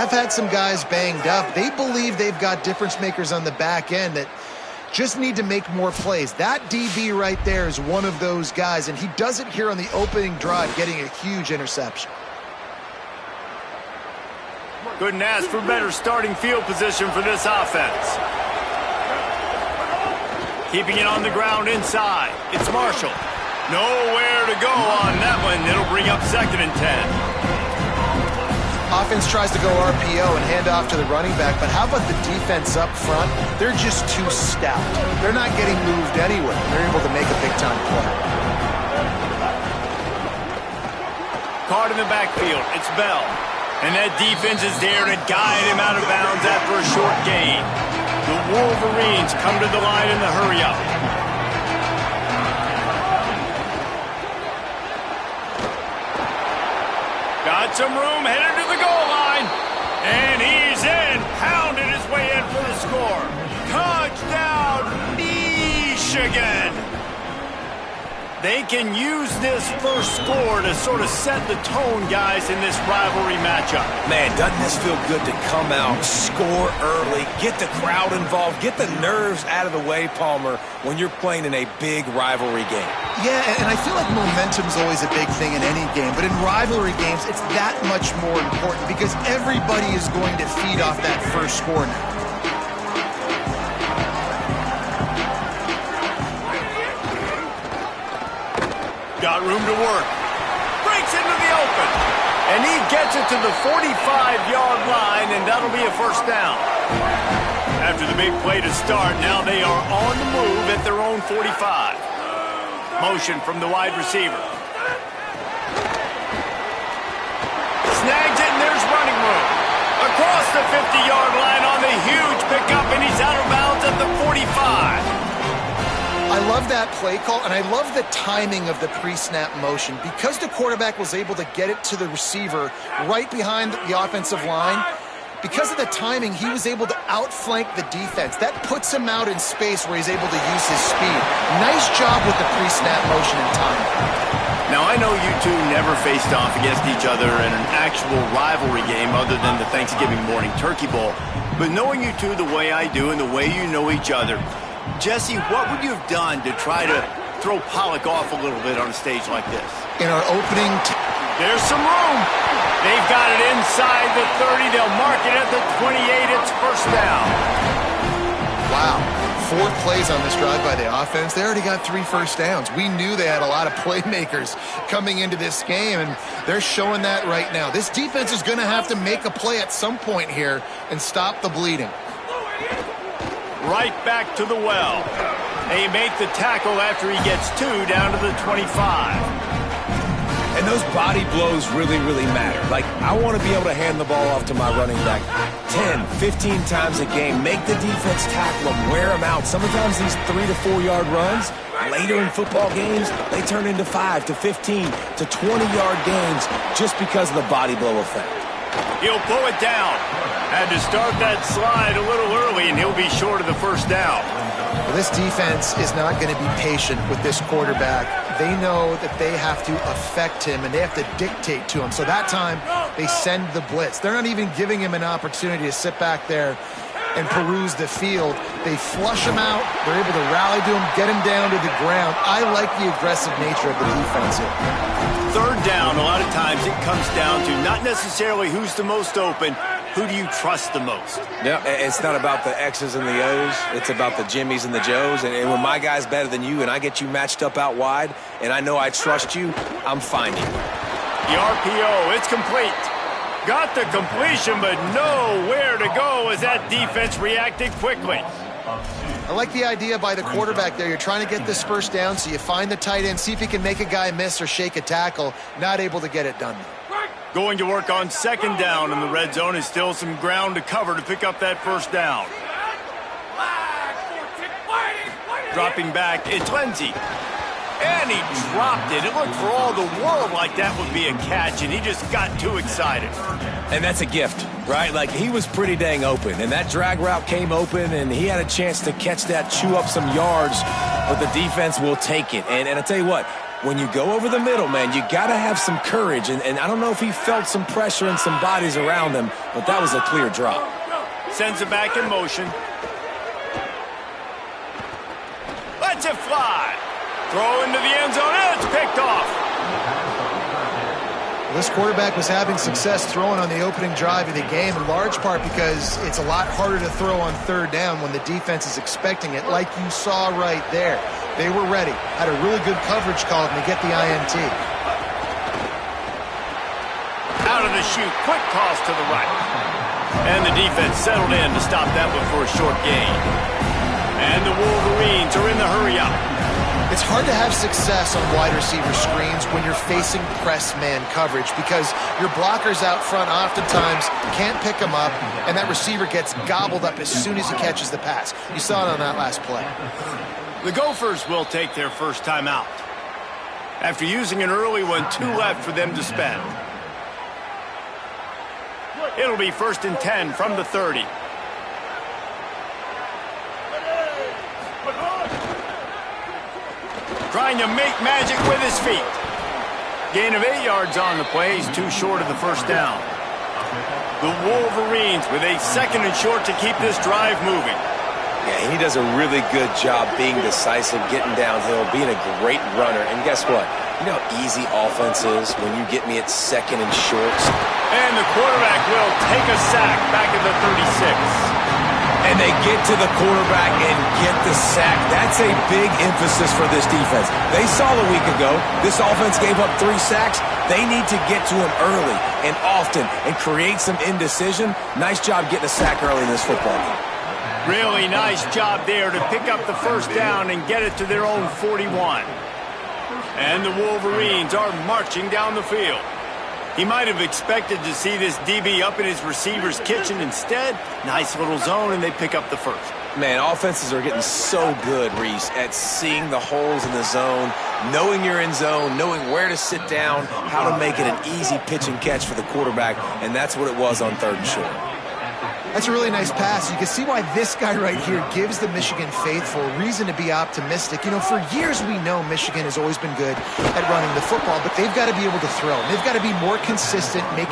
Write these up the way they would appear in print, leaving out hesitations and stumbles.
have had some guys banged up. They believe they've got difference makers on the back end that just need to make more plays. That DB right there is one of those guys, and he does it here on the opening drive, getting a huge interception. Couldn't ask for better starting field position for this offense. Keeping it on the ground inside. It's Marshall. Nowhere to go on that one. It'll bring up 2nd and 10. Offense tries to go RPO and hand off to the running back, but how about the defense up front? They're just too stout. They're not getting moved anywhere. They're able to make a big-time play. Caught in the backfield. It's Bell. And that defense is there to guide him out of bounds after a short gain. The Wolverines come to the line in the hurry-up. Got some room, headed to the goal line. And he's in. Pounded his way in for the score. Touchdown, Michigan. They can use this first score to sort of set the tone, guys, in this rivalry matchup. Man, doesn't this feel good to come out, score early, get the crowd involved, get the nerves out of the way, Palmer, when you're playing in a big rivalry game? Yeah, and I feel like momentum's always a big thing in any game, but in rivalry games, it's that much more important because everybody is going to feed off that first score now. Got room to work. Breaks into the open. And he gets it to the 45-yard line, and that'll be a first down. After the big play to start, now they are on the move at their own 45. Motion from the wide receiver. Snags it, and there's running room. Across the 50-yard line on the huge pickup, and he's out of bounds at the 45. I love that play call, and I love the timing of the pre-snap motion. Because the quarterback was able to get it to the receiver right behind the offensive line, because of the timing, he was able to outflank the defense. That puts him out in space where he's able to use his speed. Nice job with the pre-snap motion and timing. Now, I know you two never faced off against each other in an actual rivalry game other than the Thanksgiving morning turkey bowl. But knowing you two the way I do and the way you know each other, Jesse, what would you have done to try to throw Pollock off a little bit on a stage like this? In our opening... There's some room. They've got it inside the 30. They'll mark it at the 28. It's first down. Wow. 4 plays on this drive by the offense. They already got 3 first downs. We knew they had a lot of playmakers coming into this game, and they're showing that right now. This defense is going to have to make a play at some point here and stop the bleeding. Right back to the well. They make the tackle after he gets 2 down to the 25. And those body blows really, really matter. Like, I want to be able to hand the ball off to my running back 10, 15 times a game. Make the defense tackle them, wear them out. Sometimes these 3 to 4 yard runs, later in football games, they turn into 5 to 15 to 20-yard gains just because of the body blow effect. He'll pull it down. Had to start that slide a little early, and he'll be short of the first down. Well, this defense is not going to be patient with this quarterback. They know that they have to affect him, and they have to dictate to him. So that time, they send the blitz. They're not even giving him an opportunity to sit back there and peruse the field. They flush him out. They're able to rally to him, get him down to the ground. I like the aggressive nature of the defense here. Third down, a lot of times it comes down to not necessarily who's the most open, who do you trust the most? Yeah, it's not about the X's and the O's. It's about the Jimmys and the Joes. And when my guy's better than you and I get you matched up out wide and I know I trust you, I'm finding you. The RPO, it's complete. Got the completion, but nowhere to go as that defense reacted quickly. I like the idea by the quarterback there. You're trying to get this first down, so you find the tight end, see if he can make a guy miss or shake a tackle. Not able to get it done. Going to work on second down in the red zone. Is still some ground to cover to pick up that first down. Dropping back, it's Lindsey. And he dropped it. It looked for all the world like that would be a catch, and he just got too excited. And that's a gift, right? Like, he was pretty dang open, and that drag route came open, and he had a chance to catch that, chew up some yards, but the defense will take it. And I tell you what, when you go over the middle, man, you got to have some courage. And I don't know if he felt some pressure and some bodies around him, but that was a clear drop. Sends it back in motion. Lets it fly. Throw into the end zone, and it's picked off. This quarterback was having success throwing on the opening drive of the game, in large part because it's a lot harder to throw on third down when the defense is expecting it, like you saw right there. They were ready, had a really good coverage call to get the INT. Out of the chute, quick toss to the right. And the defense settled in to stop that one for a short gain. And the Wolverines are in the hurry-up. It's hard to have success on wide receiver screens when you're facing press man coverage because your blockers out front oftentimes can't pick them up, and that receiver gets gobbled up as soon as he catches the pass. You saw it on that last play. The Gophers will take their first time out. After using an early one, 2 left for them to spend. It'll be 1st and 10 from the 30. Trying to make magic with his feet. Gain of 8 yards on the play. He's too short of the first down. The Wolverines with a 2nd and short to keep this drive moving. Yeah, he does a really good job being decisive, getting downhill, being a great runner. And guess what? You know how easy offense is when you get me at 2nd and shorts. And the quarterback will take a sack back at the 36. And they get to the quarterback and get the sack. That's a big emphasis for this defense. They saw a week ago, this offense gave up 3 sacks. They need to get to him early and often and create some indecision. Nice job getting a sack early in this football game. Really nice job there to pick up the first down and get it to their own 41. And the Wolverines are marching down the field. He might have expected to see this DB up in his receiver's kitchen. Instead, nice little zone, and they pick up the first. Man, offenses are getting so good, Reese, at seeing the holes in the zone, knowing you're in zone, knowing where to sit down, how to make it an easy pitch and catch for the quarterback, and that's what it was on 3rd and short. That's a really nice pass. You can see why this guy right here gives the Michigan faithful reason to be optimistic. You know, for years we know Michigan has always been good at running the football, but they've got to be able to throw. They've got to be more consistent, make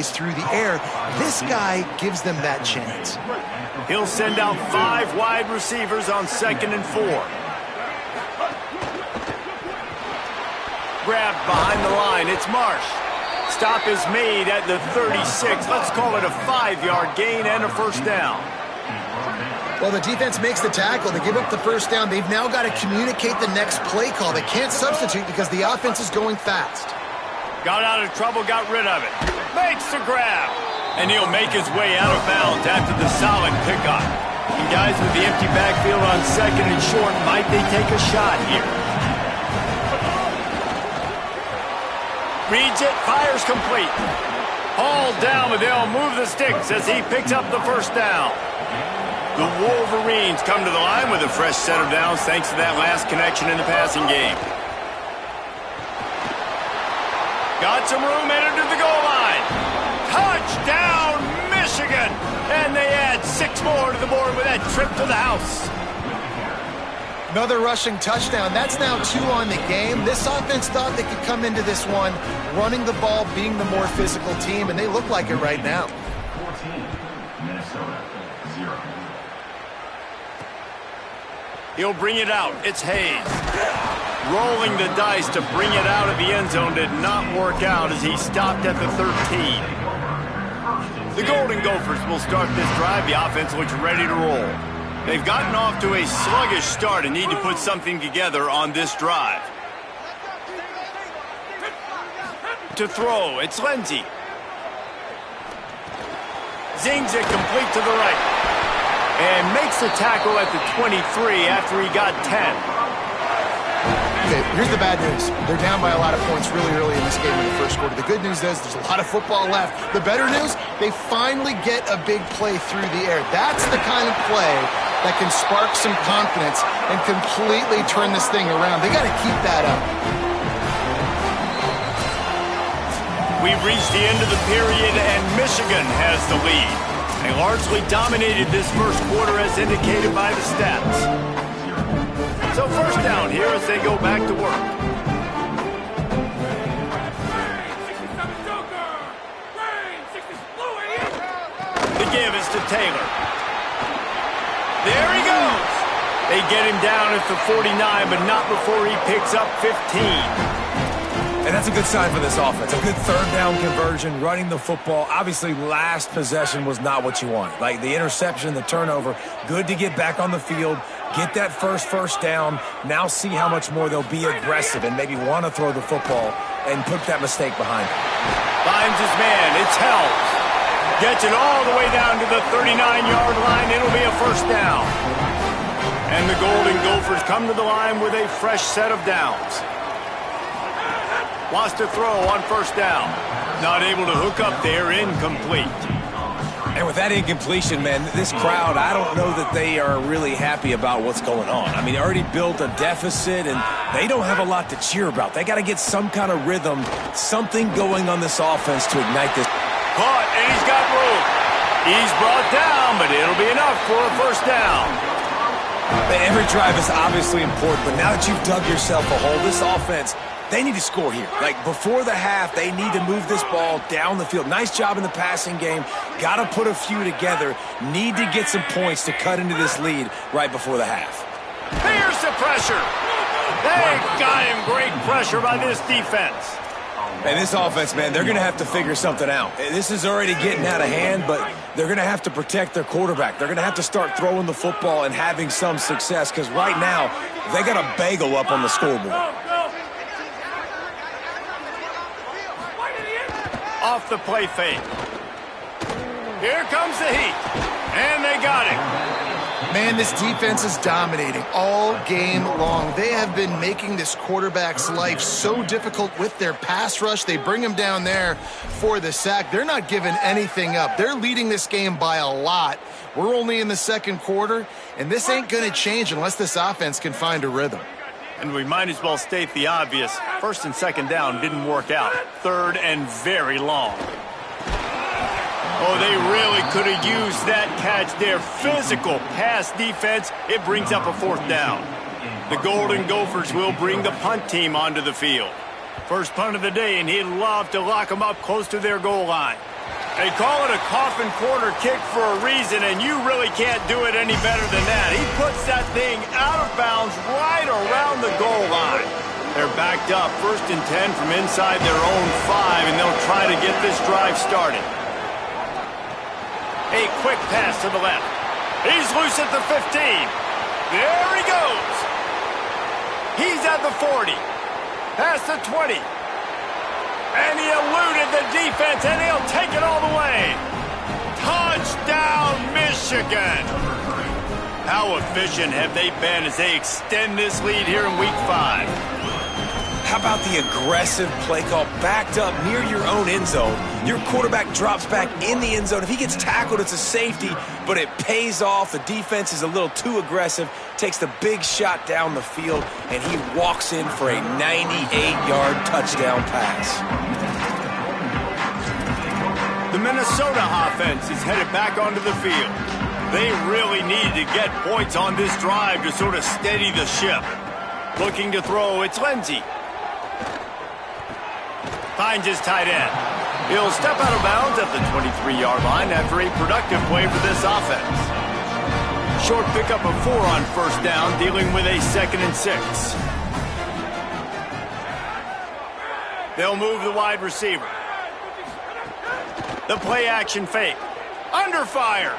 plays through the air. This guy gives them that chance. He'll send out 5 wide receivers on 2nd and 4. Grabbed behind the line. It's Marsh. Stop is made at the 36. Let's call it a 5-yard gain and a first down. Well, the defense makes the tackle. They give up the first down. They've now got to communicate the next play call. They can't substitute because the offense is going fast. Got out of trouble, got rid of it. Makes the grab. And he'll make his way out of bounds after the solid pickup. And guys with the empty backfield on 2nd and short, might they take a shot here? Reads it, fires complete. Hauled down, but they'll move the sticks as he picks up the first down. The Wolverines come to the line with a fresh set of downs thanks to that last connection in the passing game. Got some room, headed to the goal line. Touchdown, Michigan! And they add 6 more to the board with that trip to the house. Another rushing touchdown. That's now 2 on the game. This offense thought they could come into this one running the ball, being the more physical team, and they look like it right now. 14, Minnesota, 0. He'll bring it out. It's Hayes. Rolling the dice to bring it out of the end zone did not work out as he stopped at the 13. The Golden Gophers will start this drive. The offense looks ready to roll. They've gotten off to a sluggish start and need to put something together on this drive. To throw, it's Lindsey. Zings it complete to the right. And makes the tackle at the 23 after he got 10. Okay, here's the bad news. They're down by a lot of points really early in this game in the first quarter. The good news is there's a lot of football left. The better news, they finally get a big play through the air. That's the kind of play that can spark some confidence and completely turn this thing around. They got to keep that up. We've reached the end of the period, and Michigan has the lead. They largely dominated this first quarter as indicated by the stats. So first down here as they go back to work. The give is to Taylor. There he goes. They get him down at the 49, but not before he picks up 15. And that's a good sign for this offense. A good third down conversion, running the football. Obviously, last possession was not what you wanted. Like the interception, the turnover, good to get back on the field, get that first down. Now see how much more they'll be aggressive and maybe want to throw the football and put that mistake behind them. Finds his man. It's held. Gets it all the way down to the 39-yard line. It'll be a first down. And the Golden Gophers come to the line with a fresh set of downs. Wants to throw on first down. Not able to hook up there, incomplete. And with that incompletion, man, this crowd, I don't know that they are really happy about what's going on. I mean, they already built a deficit, and they don't have a lot to cheer about. They got to get some kind of rhythm, something going on this offense to ignite this. Caught, and he's got room. He's brought down, but it'll be enough for a first down. Every drive is obviously important, but now that you've dug yourself a hole, this offense, they need to score here. Like, before the half, they need to move this ball down the field. Nice job in the passing game. Got to put a few together. Need to get some points to cut into this lead right before the half. Here's the pressure. They got him. Great pressure by this defense. And this offense, man, they're going to have to figure something out. This is already getting out of hand, but they're going to have to protect their quarterback. They're going to have to start throwing the football and having some success, because right now, they got a bagel up on the scoreboard. Off the play fake. Here comes the heat. And they got him. Man, this defense is dominating all game long. They have been making this quarterback's life so difficult with their pass rush. They bring him down there for the sack. They're not giving anything up. They're leading this game by a lot. We're only in the second quarter, and this ain't going to change unless this offense can find a rhythm. And we might as well state the obvious. First and second down didn't work out. Third and very long. Oh, they really could have used that catch there. Physical pass defense. It brings up a fourth down. The Golden Gophers will bring the punt team onto the field. First punt of the day, and he'd love to lock them up close to their goal line. They call it a coffin corner kick for a reason, and you really can't do it any better than that. He puts that thing out of bounds right around the goal line. They're backed up, 1st and 10 from inside their own 5, and they'll try to get this drive started. A quick pass to the left. He's loose at the 15. There he goes. He's at the 40. Past the 20. And he eluded the defense, and he'll take it all the way. Touchdown, Michigan. How efficient have they been as they extend this lead here in Week 5? How about the aggressive play call backed up near your own end zone? Your quarterback drops back in the end zone. If he gets tackled, it's a safety, but it pays off. The defense is a little too aggressive, takes the big shot down the field, and he walks in for a 98-yard touchdown pass. The Minnesota offense is headed back onto the field. They really need to get points on this drive to sort of steady the ship. Looking to throw, it's Lindsey. Finds his tight end. He'll step out of bounds at the 23-yard line after a productive play for this offense. Short pickup of 4 on first down, dealing with a 2nd and 6. They'll move the wide receiver. The play action fake. Under fire.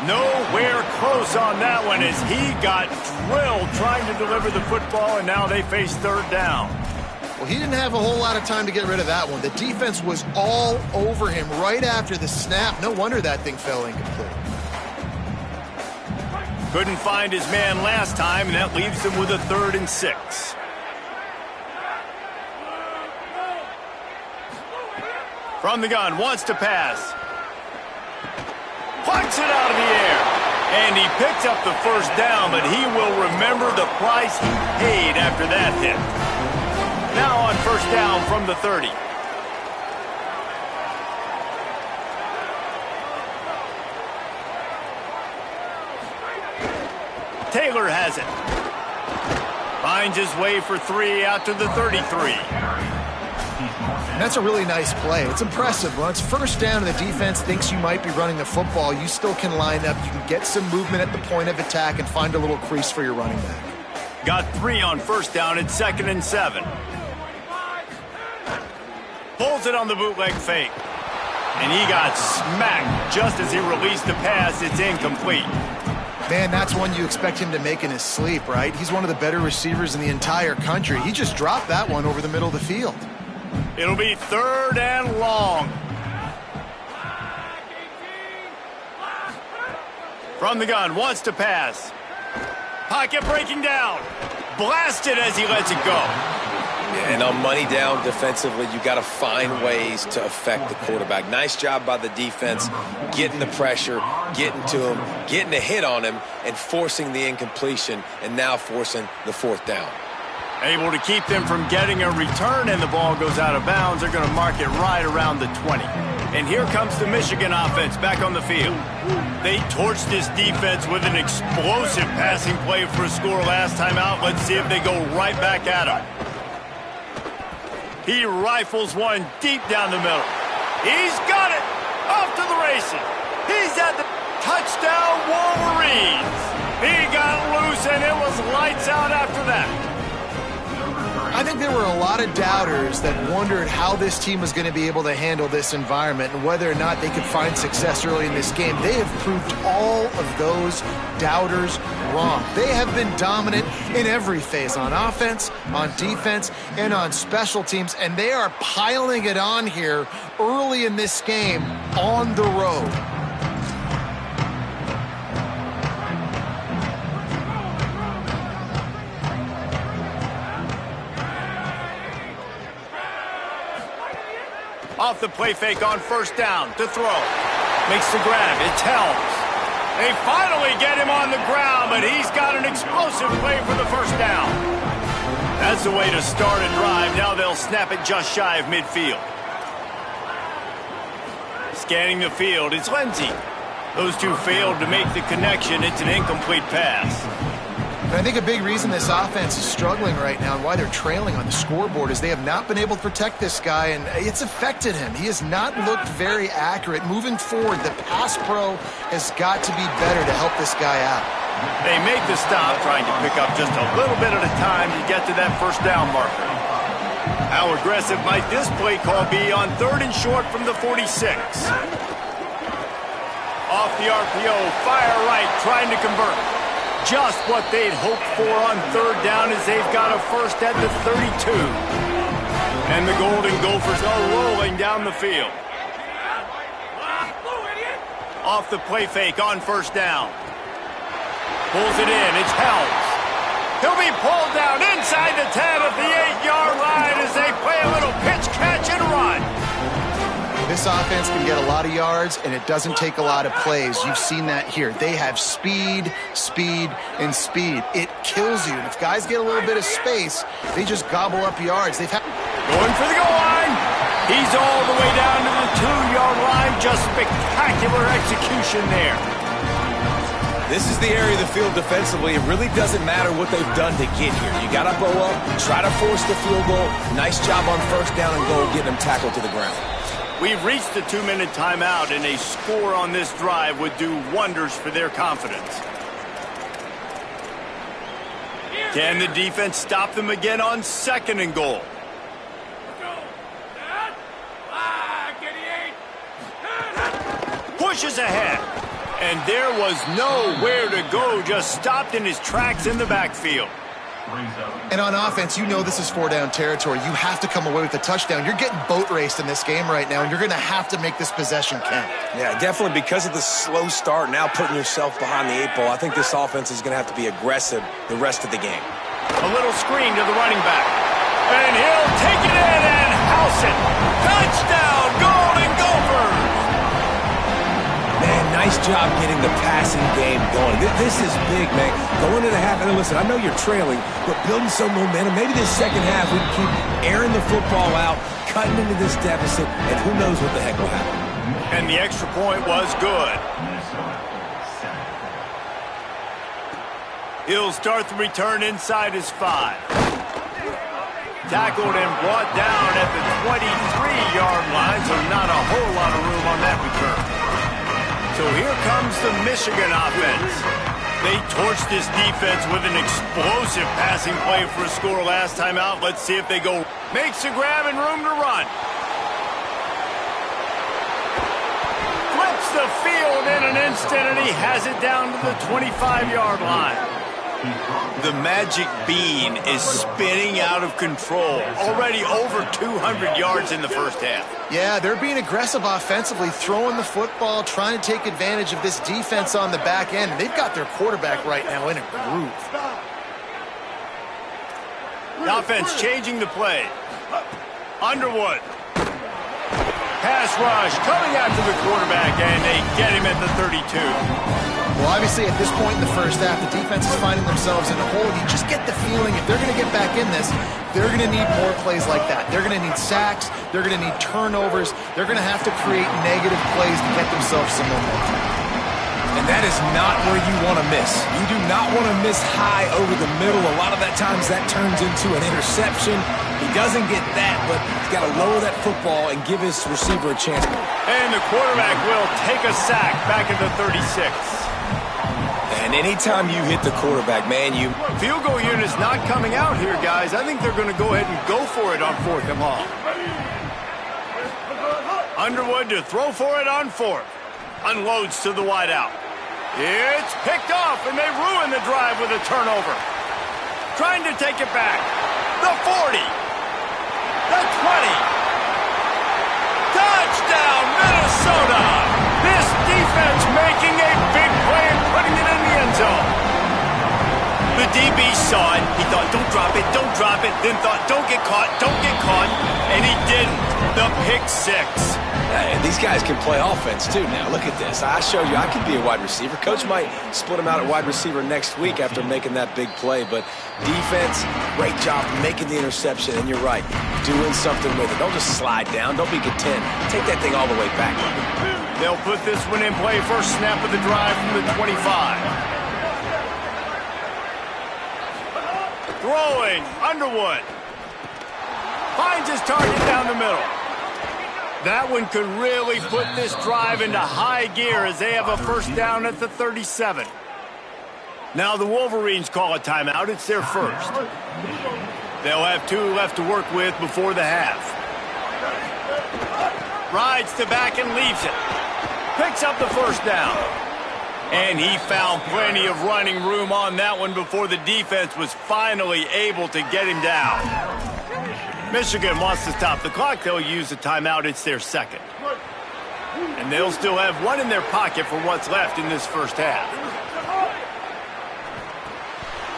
Nowhere close on that one as he got drilled trying to deliver the football, and now they face 3rd down. Well, he didn't have a whole lot of time to get rid of that one. The defense was all over him right after the snap. No wonder that thing fell incomplete. Couldn't find his man last time, and that leaves him with a 3rd and 6. From the gun, wants to pass. Plucks it out of the air. And he picks up the first down, but he will remember the price he paid after that hit. Now on first down from the 30. Taylor has it. Finds his way for 3 out to the 33. That's a really nice play. It's impressive. When it's first down and the defense thinks you might be running the football, you still can line up. You can get some movement at the point of attack and find a little crease for your running back. Got 3 on first down at 2nd and 7. Pulls it on the bootleg fake. And he got smacked just as he released the pass. It's incomplete. Man, that's one you expect him to make in his sleep, right? He's one of the better receivers in the entire country. He just dropped that one over the middle of the field. It'll be 3rd and long. From the gun, wants to pass. Pocket breaking down. Blasted as he lets it go. And on money down defensively, you got to find ways to affect the quarterback. Nice job by the defense, getting the pressure, getting to him, getting a hit on him, and forcing the incompletion, and now forcing the 4th down. Able to keep them from getting a return, and the ball goes out of bounds. They're going to mark it right around the 20. And here comes the Michigan offense back on the field. They torched this defense with an explosive passing play for a score last time out. Let's see if they go right back at him. He rifles one deep down the middle. He's got it. Off to the races. He's at the touchdown Wolverines. He got loose, and it was lights out after that. I think there were a lot of doubters that wondered how this team was going to be able to handle this environment and whether or not they could find success early in this game. They have proved all of those doubters wrong. They have been dominant in every phase, on offense, on defense, and on special teams, and they are piling it on here early in this game on the road. Off the play fake on first down to throw. Makes the grab. It's Helms. They finally get him on the ground, but he's got an explosive play for the first down. That's the way to start a drive. Now they'll snap it just shy of midfield. Scanning the field, it's Lindsey. Those two failed to make the connection. It's an incomplete pass. And I think a big reason this offense is struggling right now and why they're trailing on the scoreboard is they have not been able to protect this guy, and it's affected him. He has not looked very accurate. Moving forward, the pass pro has got to be better to help this guy out. They make the stop, trying to pick up just a little bit at a time to get to that first down marker. How aggressive might this play call be on 3rd and short from the 46? Off the RPO, fire right, trying to convert. Just what they'd hoped for on 3rd down as they've got a first at the 32. And the Golden Gophers are rolling down the field. Off the play fake on first down. Pulls it in, it's Helms. He'll be pulled down inside the 10 at the 8-yard line as they play a little pitch, catch, and run. This offense can get a lot of yards, and it doesn't take a lot of plays. You've seen that here. They have speed, speed, and speed. It kills you. And if guys get a little bit of space, they just gobble up yards. Going for the goal line. He's all the way down to the 2-yard line. Just spectacular execution there. This is the area of the field defensively. It really doesn't matter what they've done to get here. You got to go up, try to force the field goal. Nice job on first down and goal, getting them tackled to the ground. We've reached the 2-minute timeout, and a score on this drive would do wonders for their confidence. Can the defense stop them again on 2nd and goal? Pushes ahead, and there was nowhere to go, just stopped in his tracks in the backfield. And on offense, you know this is 4-down territory. You have to come away with a touchdown. You're getting boat raced in this game right now, and you're going to have to make this possession count. Yeah, definitely because of the slow start, now putting yourself behind the 8 ball. I think this offense is going to have to be aggressive the rest of the game. A little screen to the running back. And he'll take it in and house it. Touchdown, Golden Nice job getting the passing game going. This is big, man. Going into the half, and listen, I know you're trailing, but building some momentum. Maybe this second half we can keep airing the football out, cutting into this deficit, and who knows what the heck will happen. And the extra point was good. He'll start the return inside his 5. Tackled and brought down at the 23-yard line, so not a whole lot of room on that return. So here comes the Michigan offense. They torched this defense with an explosive passing play for a score last time out. Let's see if they go. Makes a grab and room to run. Flips the field in an instant, and he has it down to the 25-yard line. The magic bean is spinning out of control. Already over 200 yards in the first half. Yeah, they're being aggressive offensively, throwing the football, trying to take advantage of this defense on the back end. They've got their quarterback right now in a groove. The offense changing the play. Underwood. Pass rush coming after the quarterback, and they get him at the 32. Well, obviously, at this point in the first half, the defense is finding themselves in a hole. You just get the feeling if they're going to get back in this, they're going to need more plays like that. They're going to need sacks. They're going to need turnovers. They're going to have to create negative plays to get themselves some momentum. And that is not where you want to miss. You do not want to miss high over the middle. A lot of that times that turns into an interception. He doesn't get that, but he's got to lower that football and give his receiver a chance. And the quarterback will take a sack back at the 36. And anytime you hit the quarterback, man, Field goal unit's not coming out here, guys. I think they're going to go ahead and go for it on 4th and long. Underwood to throw for it on 4th. Unloads to the wideout. It's picked off, and they ruin the drive with a turnover. Trying to take it back. The 40. The 20. Touchdown, Minnesota! This defense making a big play and putting it in the end zone. The DB saw it. He thought, don't drop it, don't drop it. Then thought, don't get caught, don't get caught. And he didn't. The pick 6. And these guys can play offense, too, now. Look at this. I showed you I could be a wide receiver. Coach might split him out at wide receiver next week after making that big play. But defense, great job making the interception. And you're right, doing something with it. Don't just slide down. Don't be content. Take that thing all the way back. They'll put this one in play. First snap of the drive from the 25. Throwing, Underwood. Finds his target down the middle. That one could really put this drive into high gear as they have a first down at the 37. Now the Wolverines call a timeout. It's their first. They'll have 2 left to work with before the half. Rides to back and leaves it. Picks up the first down. And he found plenty of running room on that one before the defense was finally able to get him down. Michigan wants to stop the clock. They'll use a timeout. It's their second. And they'll still have one in their pocket for what's left in this first half.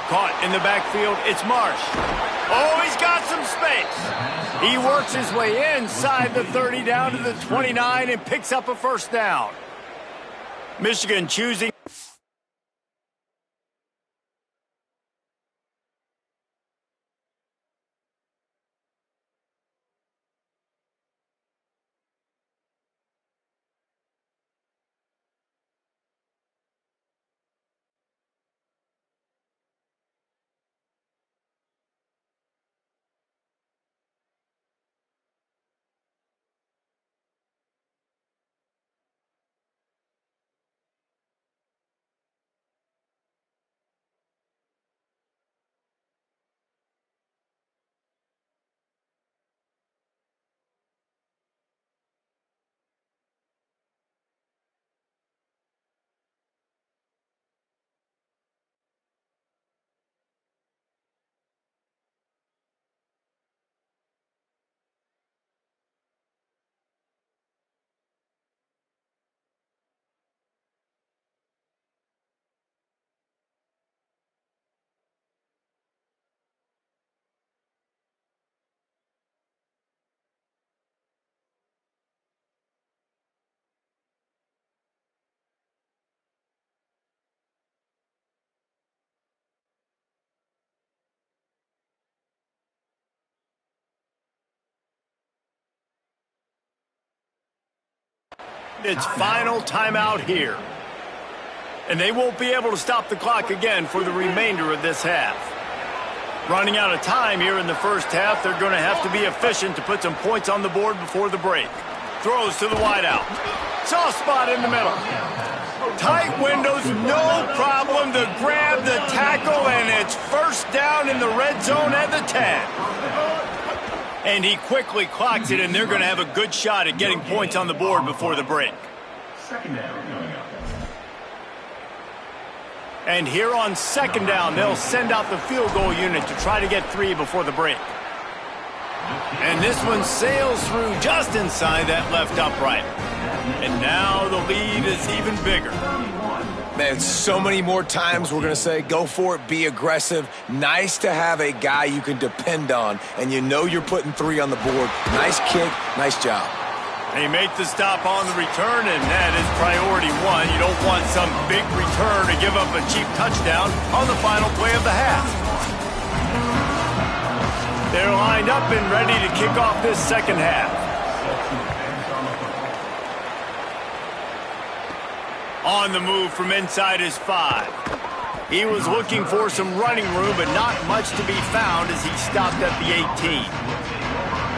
Caught in the backfield. It's Marsh. Oh, he's got some space. He works his way inside the 30 down to the 29 and picks up a first down. Michigan choosing its final timeout here. And they won't be able to stop the clock again for the remainder of this half. Running out of time here in the first half, they're going to have to be efficient to put some points on the board before the break. Throws to the wideout. Soft spot in the middle. Tight windows, no problem to grab the tackle, and it's first down in the red zone at the 10. And he quickly clocks it, and they're going to have a good shot at getting points on the board before the break. Second down coming up. And here on second down, they'll send out the field goal unit to try to get 3 before the break. And this one sails through just inside that left upright. And now the lead is even bigger. Man, so many more times we're going to say, go for it, be aggressive. Nice to have a guy you can depend on, and you know you're putting 3 on the board. Nice kick, nice job. They make the stop on the return, and that is priority 1. You don't want some big return to give up a cheap touchdown on the final play of the half. They're lined up and ready to kick off this second half. On the move from inside his 5. He was looking for some running room, but not much to be found as he stopped at the 18.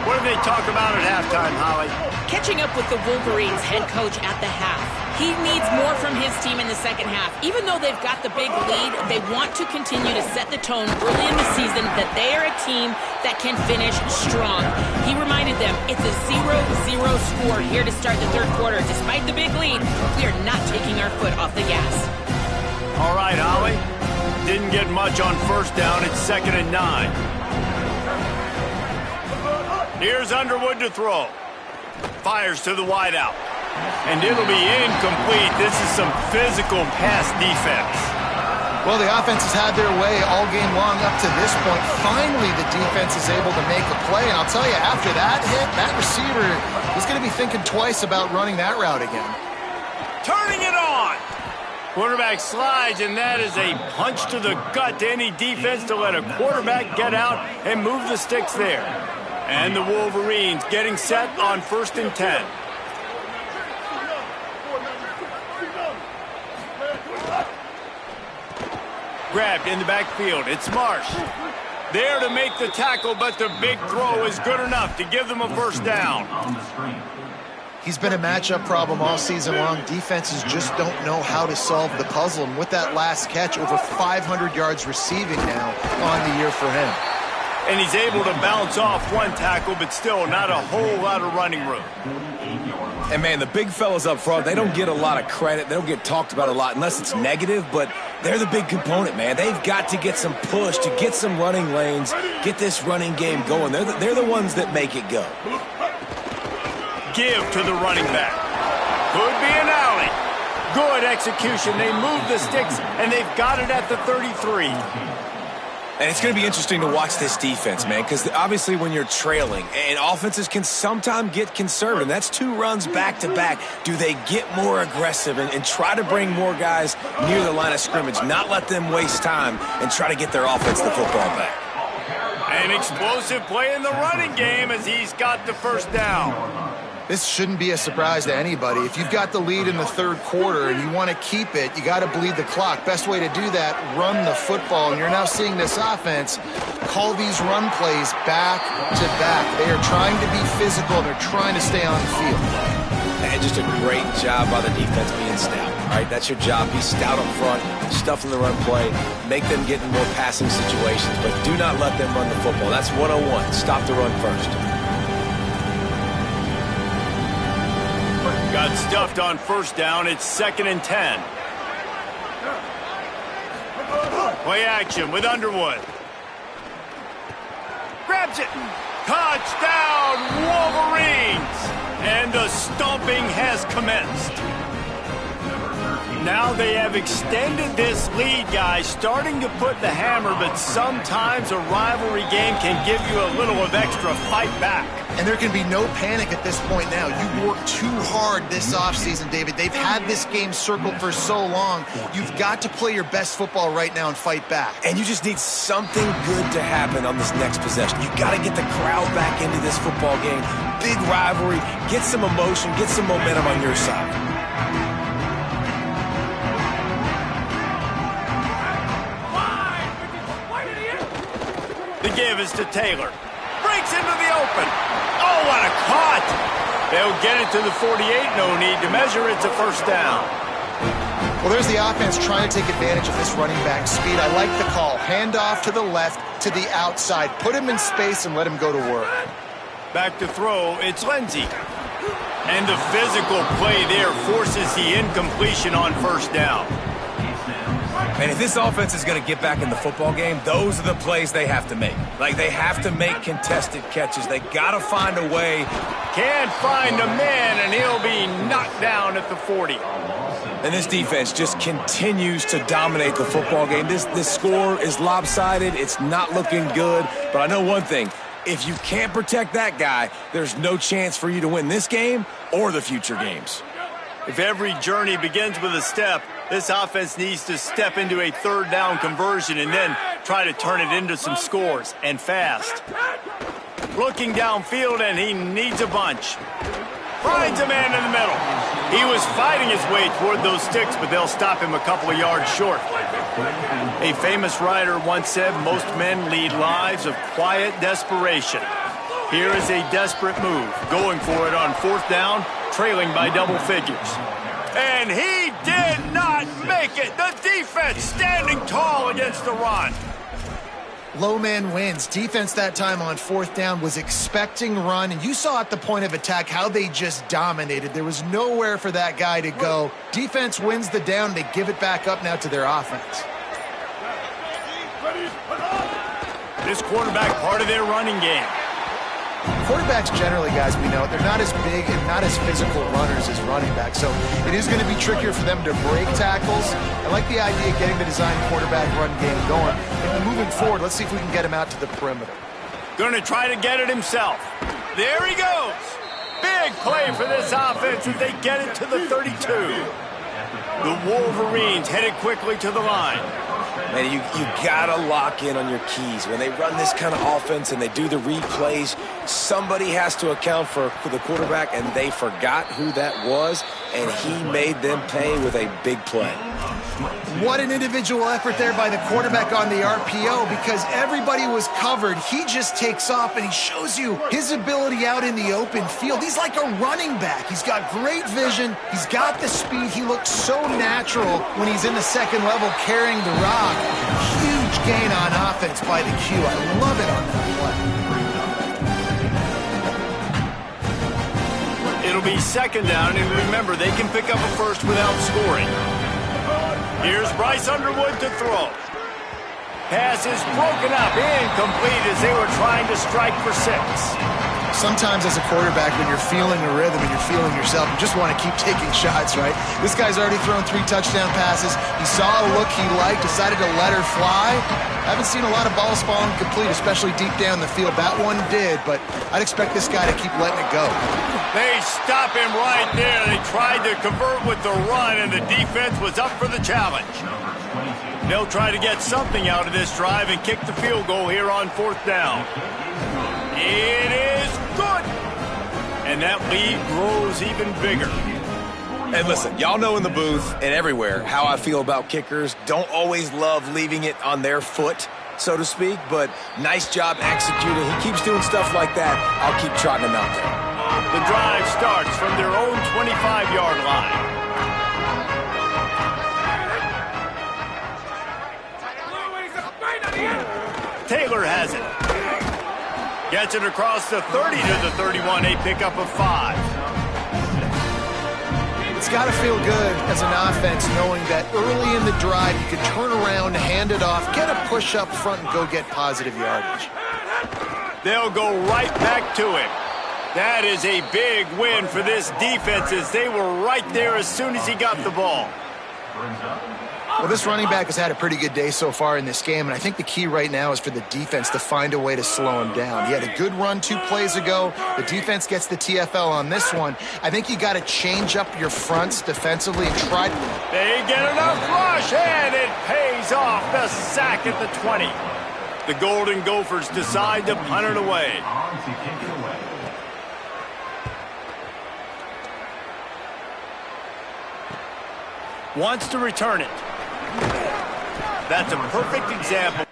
What did they talk about at halftime, Holly? Catching up with the Wolverines head coach at the half. He needs more from his team in the second half. Even though they've got the big lead, they want to continue to set the tone early in the season that they are a team that can finish strong. He reminded them it's a 0-0 score here to start the third quarter. Despite the big lead, we are not taking our foot off the gas. All right, Holly. Didn't get much on first down. It's 2nd and 9. Here's Underwood to throw. Fires to the wideout. And it'll be incomplete. This is some physical pass defense. Well, the offense has had their way all game long up to this point. Finally, the defense is able to make a play. And I'll tell you, after that hit, that receiver is going to be thinking twice about running that route again. Turning it on. Quarterback slides, and that is a punch to the gut to any defense to let a quarterback get out and move the sticks there. And the Wolverines getting set on 1st and 10. Grabbed in the backfield. It's Marsh. There to make the tackle, but the big throw is good enough to give them a first down. He's been a matchup problem all season long. Defenses just don't know how to solve the puzzle. And with that last catch, over 500 yards receiving now on the year for him. And he's able to bounce off one tackle, but still not a whole lot of running room. And, man, the big fellas up front, they don't get a lot of credit. They don't get talked about a lot unless it's negative, but they're the big component, man. They've got to get some push to get some running lanes, get this running game going. They're the ones that make it go. Give to the running back. Could be an alley. Good execution. They move the sticks, and they've got it at the 33. And it's going to be interesting to watch this defense, man, because obviously when you're trailing, and offenses can sometimes get conservative. That's 2 runs back-to-back. Do they get more aggressive and try to bring more guys near the line of scrimmage, not let them waste time, and try to get their offense the football back? An explosive play in the running game as he's got the first down. This shouldn't be a surprise to anybody. If you've got the lead in the third quarter and you want to keep it, you got to bleed the clock. Best way to do that, run the football. And you're now seeing this offense call these run plays back to back. They are trying to be physical, and they're trying to stay on the field. And just a great job by the defense being stout. All right, that's your job. Be stout up front, stuff in the run play, make them get in more passing situations, but do not let them run the football. That's 101. Stop the run first. Got stuffed on first down. It's 2nd and 10. Play action with Underwood. Grabs it. Touchdown, Wolverines! And the stomping has commenced. Now they have extended this lead, guys, starting to put the hammer, but sometimes a rivalry game can give you a little of extra fight back. And there can be no panic at this point now. You worked too hard this offseason, David. They've had this game circled for so long. You've got to play your best football right now and fight back. And you just need something good to happen on this next possession. You got to get the crowd back into this football game. Big rivalry. Get some emotion. Get some momentum on your side. The give is to Taylor. Breaks into the open. Oh, what a cut! They'll get it to the 48. No need to measure. It's a first down. Well, there's the offense trying to take advantage of this running back speed. I like the call. Hand off to the left, to the outside. Put him in space and let him go to work. Back to throw. It's Lindsey. And the physical play there forces the incompletion on first down. And if this offense is going to get back in the football game, those are the plays they have to make. Like, they have to make contested catches. They got to find a way. Can't find a man, and he'll be knocked down at the 40. And this defense just continues to dominate the football game. This score is lopsided. It's not looking good. But I know one thing. If you can't protect that guy, there's no chance for you to win this game or the future games. If every journey begins with a step, this offense needs to step into a third down conversion and then try to turn it into some scores, and fast. Looking downfield, and he needs a bunch. Finds a man in the middle. He was fighting his way toward those sticks, but they'll stop him a couple of yards short. A famous writer once said, most men lead lives of quiet desperation. Here is a desperate move, going for it on fourth down, trailing by double figures. And he did not make it. The defense standing tall against the run. Low man wins. Defense that time on fourth down was expecting run, and you saw at the point of attack how they just dominated. There was nowhere for that guy to go. Defense wins the down. They give it back up now to their offense. This quarterback part of their running game. Quarterbacks generally, guys, we know, they're not as big and not as physical runners as running backs, so it is going to be trickier for them to break tackles. I like the idea of getting the design quarterback run game going. And moving forward, let's see if we can get him out to the perimeter. Going to try to get it himself. There he goes. Big play for this offense as they get it to the 32. The Wolverines headed quickly to the line. Man, you got to lock in on your keys. When they run this kind of offense and they do the replays, somebody has to account for the quarterback, and they forgot who that was, and he made them pay with a big play. What an individual effort there by the quarterback on the RPO, because everybody was covered. He just takes off, and he shows you his ability out in the open field. He's like a running back. He's got great vision. He's got the speed. He looks so natural when he's in the second level carrying the rock. Huge gain on offense by the Q. I love it on that play. It'll be second down, and remember, they can pick up a first without scoring. Here's Bryce Underwood to throw. Pass is broken up, incomplete as they were trying to strike for 6. Sometimes as a quarterback, when you're feeling a rhythm and you're feeling yourself, you just want to keep taking shots, right? This guy's already thrown 3 touchdown passes. He saw a look he liked, decided to let her fly. I haven't seen a lot of balls fall incomplete, especially deep down the field. That one did, but I'd expect this guy to keep letting it go. They stop him right there. They tried to convert with the run, and the defense was up for the challenge. They'll try to get something out of this drive and kick the field goal here on fourth down. It is good. And that lead grows even bigger. And listen, y'all know in the booth and everywhere how I feel about kickers. Don't always love leaving it on their foot, so to speak, but nice job executing. He keeps doing stuff like that. I'll keep trotting him out there. The drive starts from their own 25-yard line. Taylor has it. Gets it across the 30 to the 31, a pickup of 5. It's got to feel good as an offense knowing that early in the drive you can turn around, hand it off, get a push up front, and go get positive yardage. They'll go right back to it. That is a big win for this defense as they were right there as soon as he got the ball. Brings up. Well, this running back has had a pretty good day so far in this game, and I think the key right now is for the defense to find a way to slow him down. He had a good run 2 plays ago. The defense gets the TFL on this one. I think you got to change up your fronts defensively and try. They get enough rush, and it pays off. The sack at the 20. The Golden Gophers decide to punt it away. On to kick it away. Wants to return it. That's a perfect example.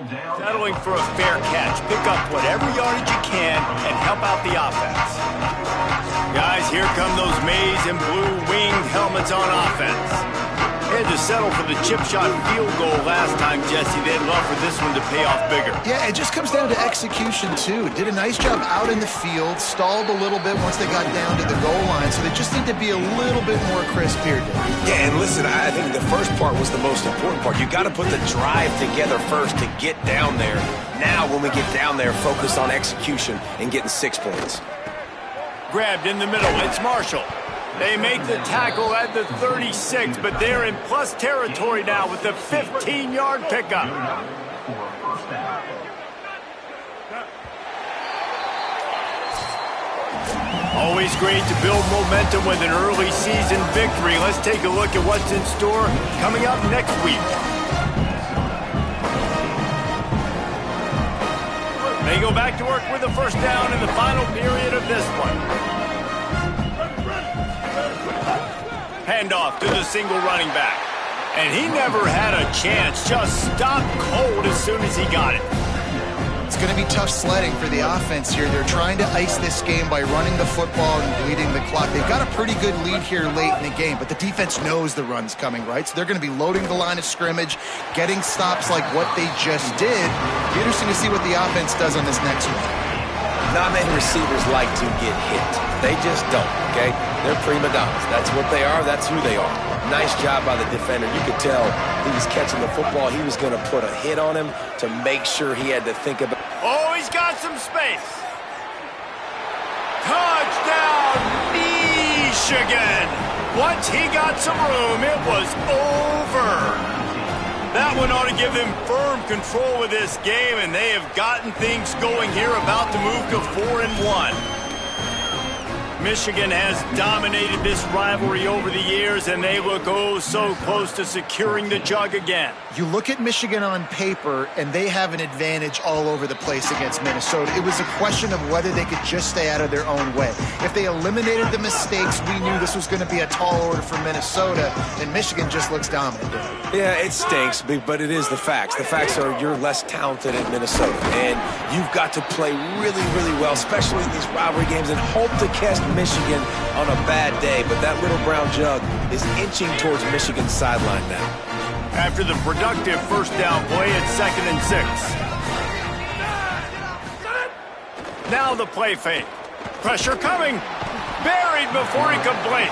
Settling for a fair catch. Pick up whatever yardage you can and help out the offense. Guys, here come those maize and blue winged helmets on offense. They had to settle for the chip shot field goal last time, Jesse. They'd love for this one to pay off bigger. Yeah, it just comes down to execution, too. Did a nice job out in the field, stalled a little bit once they got down to the goal line, so they just need to be a little bit more crisp here. Yeah, and listen, I think the first part was the most important part. You got to put the drive together first to get down there. Now, when we get down there, focus on execution and getting 6 points. Grabbed in the middle. It's Marshall. They make the tackle at the 36, but they're in plus territory now with the 15-yard pickup. Always great to build momentum with an early season victory. Let's take a look at what's in store coming up next week. They go back to work with a first down in the final period of this one. Handoff to the single running back. And he never had a chance. Just stopped cold as soon as he got it. It's going to be tough sledding for the offense here. They're trying to ice this game by running the football and bleeding the clock. They've got a pretty good lead here late in the game, but the defense knows the run's coming, right? So they're going to be loading the line of scrimmage, getting stops like what they just did. Be interesting to see what the offense does on this next one. Not many receivers like to get hit. They just don't, okay? They're prima donnas. That's what they are. That's who they are. Nice job by the defender. You could tell he was catching the football. He was going to put a hit on him to make sure he had to think about. Oh, he's got some space. Touchdown, Michigan. Once he got some room, it was over. That one ought to give them firm control of this game, and they have gotten things going here, about to move to 4-1. Michigan has dominated this rivalry over the years, and they look oh so close to securing the jug again. You look at Michigan on paper, and they have an advantage all over the place against Minnesota. It was a question of whether they could just stay out of their own way. If they eliminated the mistakes, we knew this was going to be a tall order for Minnesota, and Michigan just looks dominant. Yeah, it stinks, but it is the facts. The facts are you're less talented in Minnesota, and you've got to play really, really well, especially in these rivalry games, and hope to catch Michigan on a bad day. But that little brown jug is inching towards Michigan's sideline now. After the productive first down play, it's 2nd and 6. Now the play fake. Pressure coming. Buried before he could blink.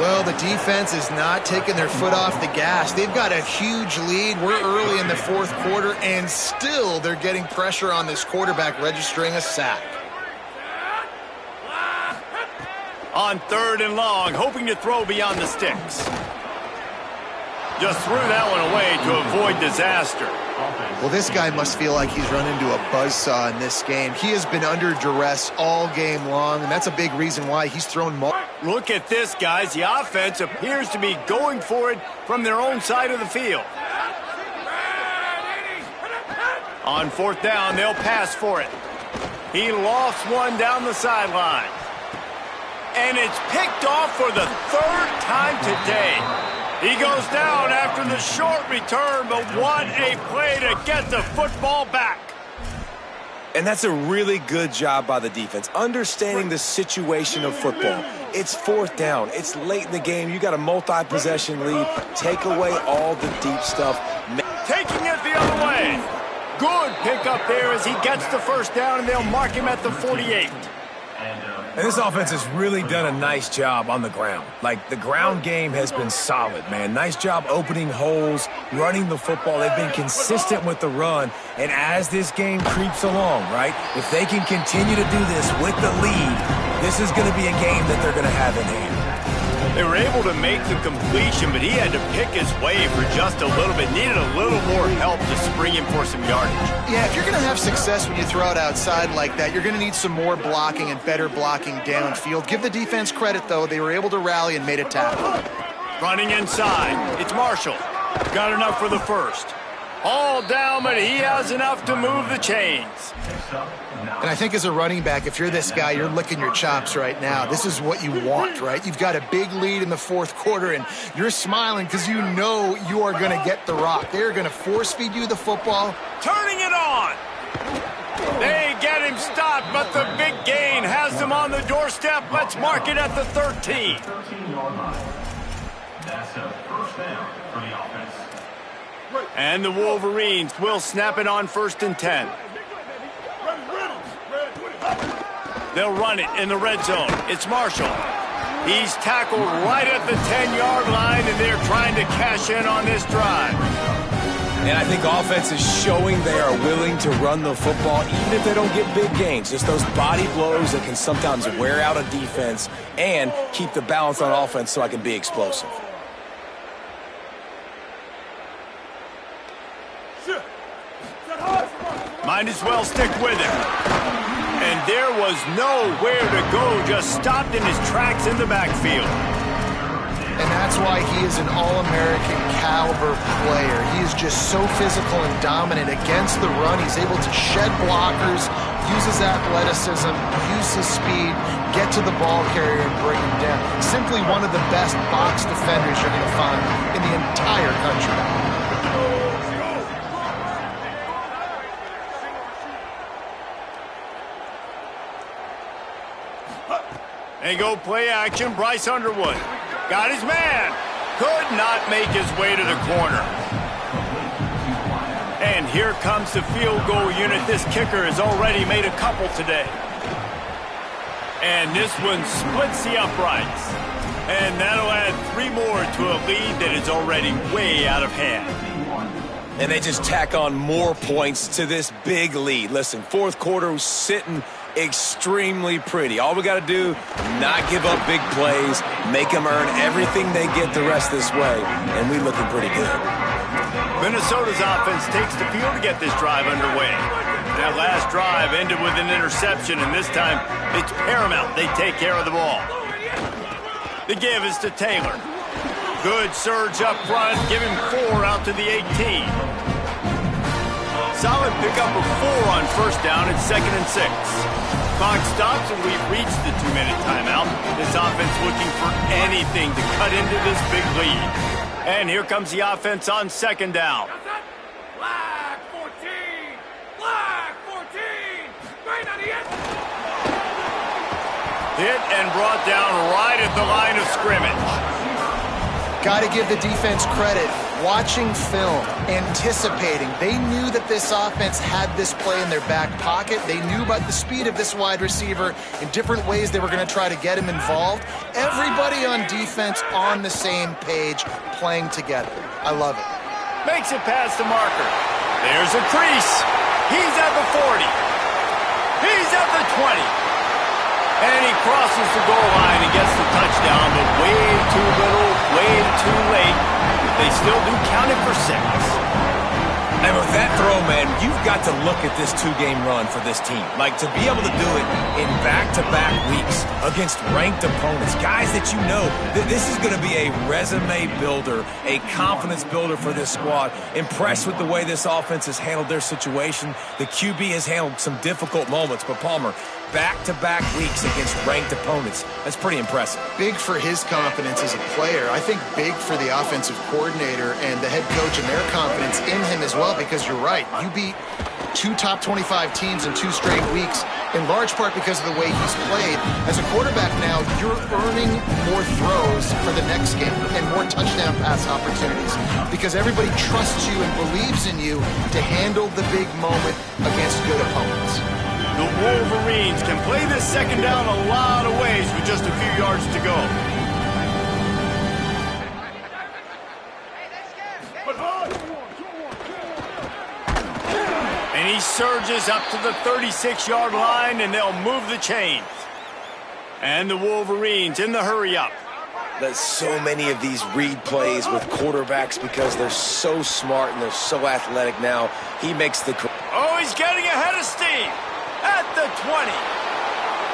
Well, the defense is not taking their foot off the gas. They've got a huge lead. We're early in the fourth quarter, and still they're getting pressure on this quarterback, registering a sack. On 3rd and long, hoping to throw beyond the sticks. Just threw that one away to avoid disaster. Well, this guy must feel like he's run into a buzzsaw in this game. He has been under duress all game long, and that's a big reason why he's thrown more. Look at this, guys. The offense appears to be going for it from their own side of the field. On 4th down, they'll pass for it. He lost one down the sideline. And it's picked off for the 3rd time today. He goes down after the short return, but what a play to get the football back. And that's a really good job by the defense, understanding the situation of football. It's 4th down. It's late in the game. You got a multi-possession lead. Take away all the deep stuff. Taking it the other way. Good pickup there as he gets the first down, and they'll mark him at the 48. And this offense has really done a nice job on the ground. Like, the ground game has been solid, man. Nice job opening holes, running the football. They've been consistent with the run. And as this game creeps along, right, if they can continue to do this with the lead, this is going to be a game that they're going to have in hand. They were able to make the completion, but he had to pick his way for just a little bit. Needed a little more help to spring him for some yardage. Yeah, if you're going to have success when you throw it outside like that, you're going to need some more blocking and better blocking downfield. Give the defense credit, though. They were able to rally and made a tackle. Running inside. It's Marshall. Got enough for the first. All down, but he has enough to move the chains. And I think as a running back, if you're this guy, you're licking your chops right now. This is what you want, right? You've got a big lead in the fourth quarter, and you're smiling because you know you are going to get the rock. They're going to force-feed you the football. Turning it on. They get him stopped, but the big gain has them on the doorstep. Let's mark it at the 13. 13-yard line. That's a first down for the offense. And the Wolverines will snap it on 1st and 10. They'll run it in the red zone. It's Marshall. He's tackled right at the 10-yard line, and they're trying to cash in on this drive. And I think offense is showing they are willing to run the football, even if they don't get big gains. Just those body blows that can sometimes wear out a defense and keep the balance on offense so I can be explosive. Might as well stick with him. And there was nowhere to go, just stopped in his tracks in the backfield. And that's why he is an All-American caliber player. He is just so physical and dominant against the run. He's able to shed blockers, use his athleticism, use his speed, get to the ball carrier and bring him down. Simply one of the best box defenders you're going to find in the entire country. They go play action. Bryce Underwood got his man. Could not make his way to the corner. And here comes the field goal unit. This kicker has already made a couple today. And this one splits the uprights. And that'll add 3 more to a lead that is already way out of hand. And they just tack on more points to this big lead. Listen, fourth quarter was sitting extremely pretty. All we got to do, not give up big plays, make them earn everything they get the rest this way, and we looking pretty good. Minnesota's offense takes the field to get this drive underway. That last drive ended with an interception, and this time it's paramount they take care of the ball. The give is to Taylor. Good surge up front, give him 4 out to the 18. Solid pickup of 4 on first down and 2nd and 6. Clock stops and we've reached the 2-minute timeout. This offense looking for anything to cut into this big lead. And here comes the offense on 2nd down. Flag 14! Flag 14! Right on the end! Hit and brought down right at the line of scrimmage. Got to give the defense credit. Watching film, anticipating. They knew that this offense had this play in their back pocket. They knew about the speed of this wide receiver in different ways they were going to try to get him involved. Everybody on defense on the same page, playing together. I love it. Makes it past the marker. There's a crease. He's at the 40. He's at the 20. And he crosses the goal line and gets the touchdown, but way too little, way too late. They still do count it for 6. And with that throw, man, you've got to look at this 2-game run for this team. Like, to be able to do it in back-to-back weeks against ranked opponents, guys that you know, this is going to be a resume builder, a confidence builder for this squad. Impressed with the way this offense has handled their situation. The QB has handled some difficult moments, but Palmer, back-to-back weeks against ranked opponents. That's pretty impressive. Big for his confidence as a player. I think big for the offensive coordinator and the head coach and their confidence in him as well, because you're right. You beat 2 top 25 teams in 2 straight weeks, in large part because of the way he's played. As a quarterback now, you're earning more throws for the next game and more touchdown pass opportunities because everybody trusts you and believes in you to handle the big moment against good opponents. The Wolverines can play this 2nd down a lot of ways with just a few yards to go. And he surges up to the 36-yard line, and they'll move the chains. And the Wolverines in the hurry-up. There's so many of these read plays with quarterbacks because they're so smart and they're so athletic now. He makes the... Oh, he's getting ahead of steam at the 20.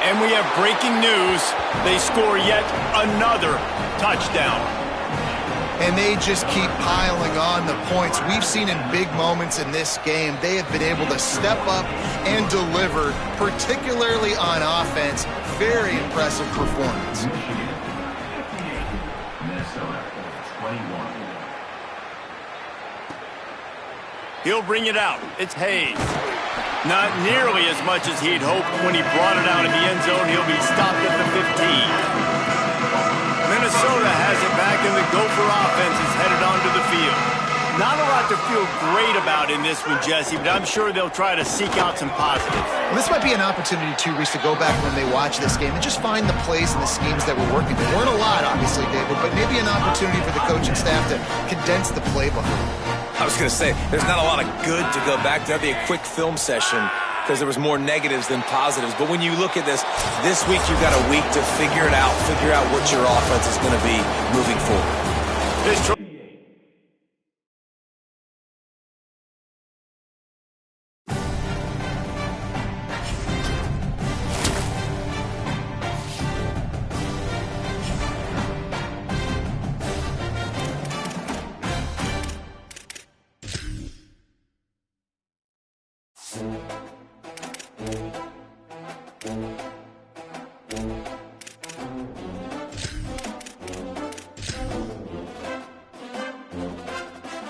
And we have breaking news. They score yet another touchdown. and they just keep piling on the points. We've seen in big moments in this game, they have been able to step up and deliver, particularly on offense. Very impressive performance. Minnesota, 21. He'll bring it out. It's Hayes. Not nearly as much as he'd hoped when he brought it out in the end zone. He'll be stopped at the 15. Minnesota has it back, and the Gopher offense is headed onto the field. Not a lot to feel great about in this one, Jesse, but I'm sure they'll try to seek out some positives. Well, this might be an opportunity, too, Reese, to go back when they watch this game and just find the plays and the schemes that were working. There weren't a lot, obviously, David, but maybe an opportunity for the coaching staff to condense the playbook. I was going to say, there's not a lot of good to go back to. That'd be a quick film session because there was more negatives than positives. But when you look at this week you've got a week to figure it out, figure out what your offense is going to be moving forward. Minnesota